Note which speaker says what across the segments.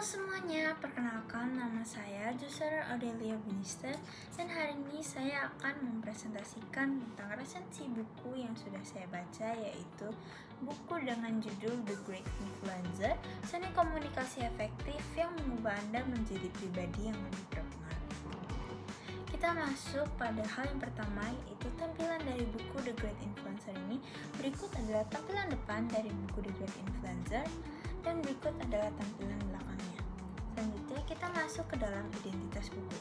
Speaker 1: semuanya, perkenalkan nama saya Joser Audelia Bunister dan hari ini saya akan mempresentasikan tentang resensi buku yang sudah saya baca, yaitu buku dengan judul The Great Influencer, Seni Komunikasi Efektif yang mengubah Anda menjadi pribadi yang lebih berpengaruh. Kita masuk pada hal yang pertama, yaitu tampilan dari buku The Great Influencer ini. Berikut adalah tampilan depan dari buku The Great Influencer dan berikut adalah tampilan belakangnya. Selanjutnya kita masuk ke dalam identitas buku.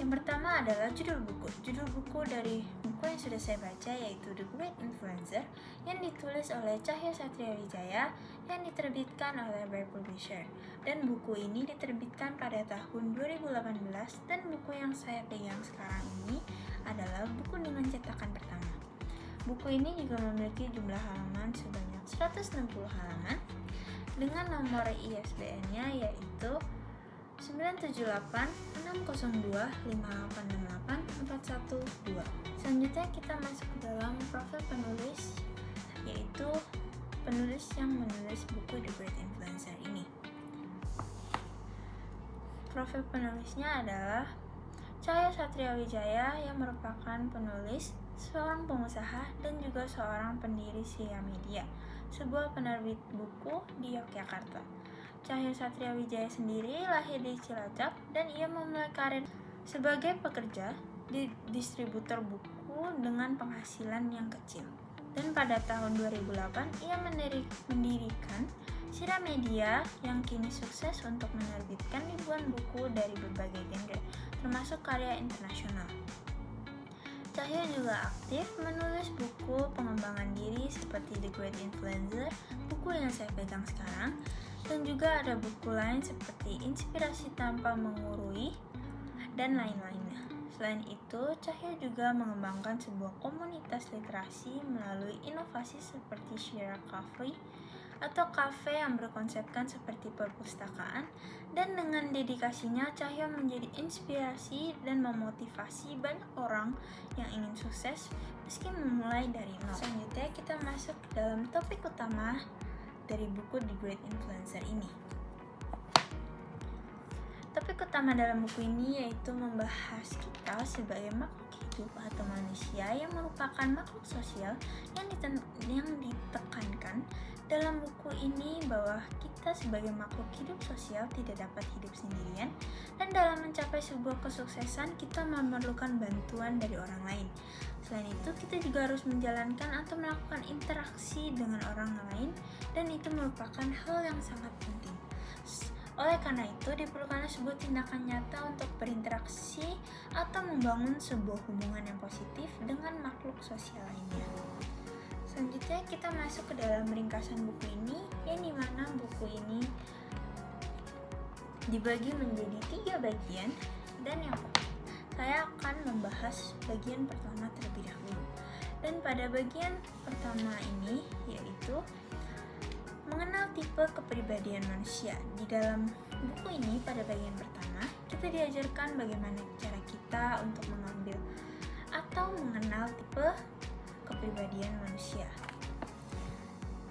Speaker 1: Yang pertama adalah judul buku. Judul buku dari buku yang sudah saya baca yaitu The Great Influencer yang ditulis oleh Cahyo Satria Wijaya yang diterbitkan oleh Bear Publisher. Dan buku ini diterbitkan pada tahun 2018 dan buku yang saya pegang sekarang ini adalah buku dengan cetakan pertama. Buku ini juga memiliki jumlah halaman sebanyak 160 halaman dengan nomor ISBN-nya yaitu 9786025868412. Selanjutnya kita masuk ke dalam profil penulis, yaitu penulis yang menulis buku The Great Influencer ini. Profil penulisnya adalah Cahyo Satria Wijaya yang merupakan penulis, seorang pengusaha, dan juga seorang pendiri Sia Media, sebuah penerbit buku di Yogyakarta. Cahyo Satria Wijaya sendiri lahir di Cilacap dan ia memulai karir sebagai pekerja di distributor buku dengan penghasilan yang kecil. Dan pada tahun 2008 ia mendirikan Sia Media yang kini sukses untuk menerbitkan ribuan buku dari berbagai genre, termasuk karya internasional. Cahyo juga aktif menulis buku pengembangan diri seperti The Great Influencer, buku yang saya pegang sekarang, dan juga ada buku lain seperti Inspirasi Tanpa Mengurui, dan lain-lainnya. Selain itu, Cahyo juga mengembangkan sebuah komunitas literasi melalui inovasi seperti Shira Cafe atau kafe yang berkonsepkan seperti perpustakaan, dan dengan dedikasinya Cahyo menjadi inspirasi dan memotivasi banyak orang yang ingin sukses meski memulai dari nol. Selanjutnya kita masuk ke dalam topik utama dari buku The Great Influencer ini. Topik utama dalam buku ini yaitu membahas kita sebagai makhluk hidup atau manusia yang merupakan makhluk sosial yang ditekankan dalam buku ini bahwa kita sebagai makhluk hidup sosial tidak dapat hidup sendirian, dan dalam mencapai sebuah kesuksesan kita memerlukan bantuan dari orang lain. Selain itu, kita juga harus menjalankan atau melakukan interaksi dengan orang lain, dan itu merupakan hal yang sangat penting. Oleh karena itu, diperlukan sebuah tindakan nyata untuk berinteraksi atau membangun sebuah hubungan yang positif dengan makhluk sosial lainnya. Selanjutnya kita masuk ke dalam ringkasan buku ini, yang dimana buku ini dibagi menjadi 3 bagian, dan yang saya akan membahas bagian pertama terlebih dahulu. Dan pada bagian pertama ini yaitu mengenal tipe kepribadian manusia. Di dalam buku ini pada bagian pertama kita diajarkan bagaimana cara kita untuk mengambil atau mengenal tipe kepribadian manusia.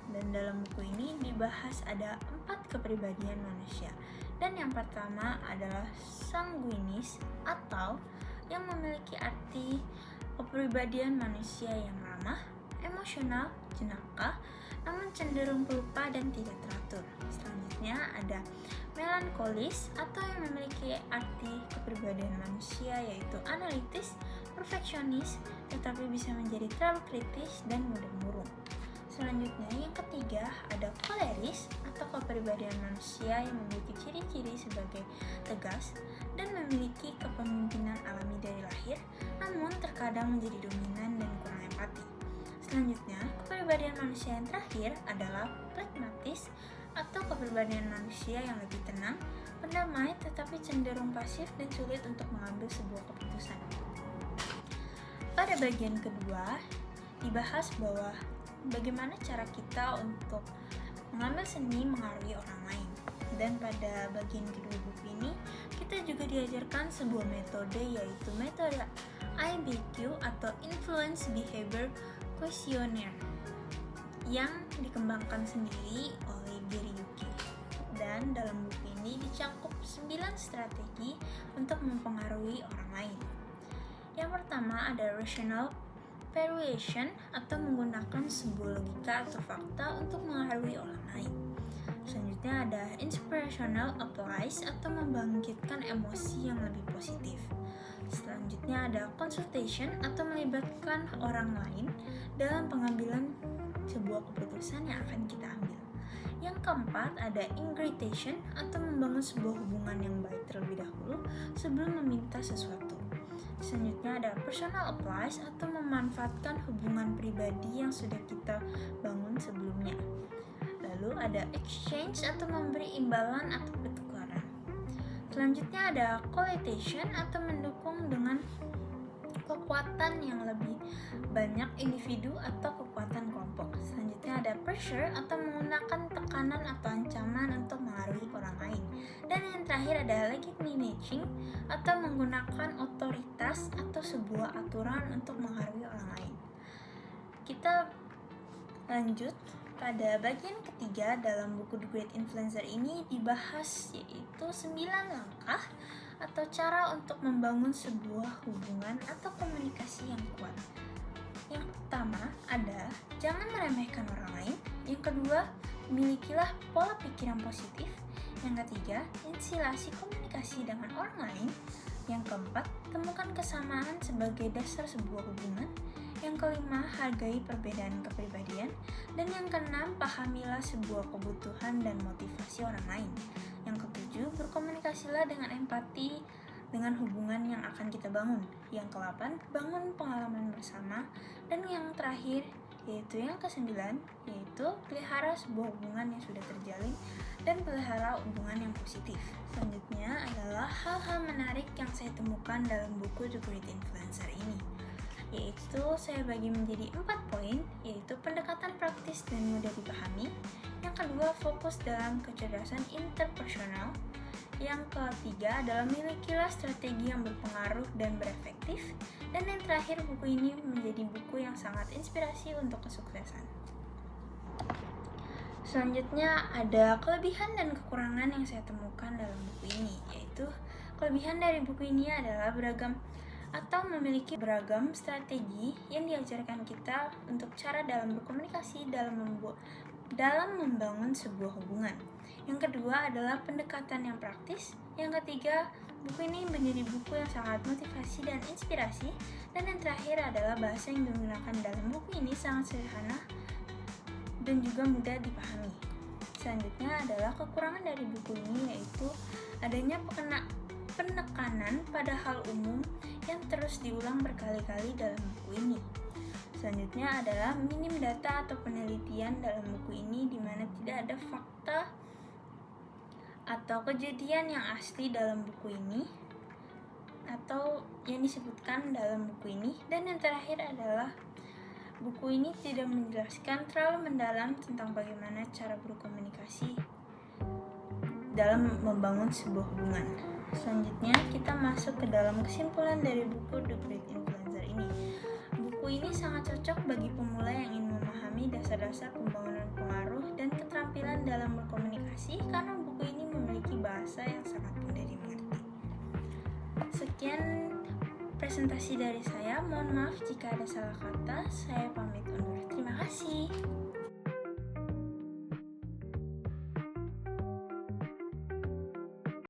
Speaker 1: Dan dalam buku ini dibahas ada 4 kepribadian manusia. Dan yang pertama adalah sanguinis atau yang memiliki arti kepribadian manusia yang ramah, emosional, jenaka, namun cenderung pelupa dan tidak teratur. Selanjutnya ada melankolis atau yang memiliki arti kepribadian manusia yaitu analitis, perfeksionis, tetapi bisa menjadi terlalu kritis dan mudah murung. Selanjutnya yang ketiga ada koleris atau kepribadian manusia yang memiliki ciri-ciri sebagai tegas dan memiliki kepemimpinan alami dari lahir, namun terkadang menjadi dominan dan kurang empati. Selanjutnya, kepribadian manusia yang terakhir adalah pragmatis atau kepribadian manusia yang lebih tenang, pendamai, tetapi cenderung pasif dan sulit untuk mengambil sebuah keputusan. Pada bagian kedua, dibahas bahwa bagaimana cara kita untuk mengambil seni mengaruhi orang lain. Dan pada bagian kedua buku ini, kita juga diajarkan sebuah metode yaitu metode IBQ atau Influence Behavior Questionnaire yang dikembangkan sendiri oleh Gary Yuki. Dan dalam buku ini 9 strategi untuk mempengaruhi orang lain. Yang pertama ada rational persuasion atau menggunakan sebuah logika atau fakta untuk mengaruhi orang lain. Selanjutnya ada inspirational applies atau membangkitkan emosi yang lebih positif. Selanjutnya ada consultation atau melibatkan orang lain dalam pengambilan sebuah keputusan yang akan kita ambil. Yang keempat ada invitation atau membangun sebuah hubungan yang baik terlebih dahulu sebelum meminta sesuatu. Selanjutnya ada personal applies atau memanfaatkan hubungan pribadi yang sudah kita bangun sebelumnya. Lalu ada exchange atau memberi imbalan atau pertukaran. Selanjutnya ada coalition atau mendukung dengan kekuatan yang lebih banyak individu atau kekuatan kelompok. Selanjutnya ada pressure atau menggunakan tekanan atau ancaman untuk mengaruhi orang lain. Dan yang terakhir ada legitimizing atau menggunakan otoritas atau sebuah aturan untuk mengaruhi orang lain. Kita lanjut pada bagian ketiga dalam buku The Great Influencer ini dibahas yaitu 9 langkah atau cara untuk membangun sebuah hubungan atau komunikasi yang kuat. Yang pertama ada jangan meremehkan orang lain. Yang kedua, milikilah pola pikir yang positif. Yang ketiga, insilasi komunikasi dengan orang lain. Yang keempat, temukan kesamaan sebagai dasar sebuah hubungan. Yang kelima, hargai perbedaan kepribadian. Dan yang keenam, pahamilah sebuah kebutuhan dan motivasi orang lain. Yang ketujuh, berkomunikasilah dengan empati dengan hubungan yang akan kita bangun. Yang ke-8, bangun pengalaman bersama. Dan yang terakhir, yaitu yang ke-9, yaitu pelihara sebuah hubungan yang sudah terjalin dan pelihara hubungan yang positif. Selanjutnya adalah hal-hal menarik yang saya temukan dalam buku The Great Influencer ini, yaitu saya bagi menjadi 4 poin, yaitu pendekatan praktis dan mudah dipahami. Yang kedua, fokus dalam kecerdasan interpersonal. Yang ketiga adalah milikilah strategi yang berpengaruh dan berefektif. Dan yang terakhir, buku ini menjadi buku yang sangat inspirasi untuk kesuksesan. Selanjutnya ada kelebihan dan kekurangan yang saya temukan dalam buku ini, yaitu kelebihan dari buku ini adalah beragam atau memiliki beragam strategi yang diajarkan kita untuk cara dalam berkomunikasi dalam membangun sebuah hubungan. Yang kedua adalah pendekatan yang praktis. Yang ketiga, buku ini menjadi buku yang sangat motivasi dan inspirasi. Dan yang terakhir adalah bahasa yang digunakan dalam buku ini sangat sederhana dan juga mudah dipahami. Selanjutnya adalah kekurangan dari buku ini, yaitu adanya penekanan pada hal umum yang terus diulang berkali-kali dalam buku ini. Selanjutnya adalah minim data atau penelitian dalam buku ini, di mana tidak ada fakta atau kejadian yang asli dalam buku ini atau yang disebutkan dalam buku ini. Dan yang terakhir adalah buku ini tidak menjelaskan terlalu mendalam tentang bagaimana cara berkomunikasi dalam membangun sebuah hubungan. Selanjutnya kita masuk ke dalam kesimpulan dari buku The Great Influencer ini. Buku ini sangat cocok bagi pemula yang ingin memahami dasar-dasar pembangunan pengaruh dan keterampilan dalam berkomunikasi, karena buku ini memiliki bahasa yang sangat mudah dimengerti. Sekian presentasi dari saya. Mohon maaf jika ada salah kata. Saya pamit undur. Terima kasih.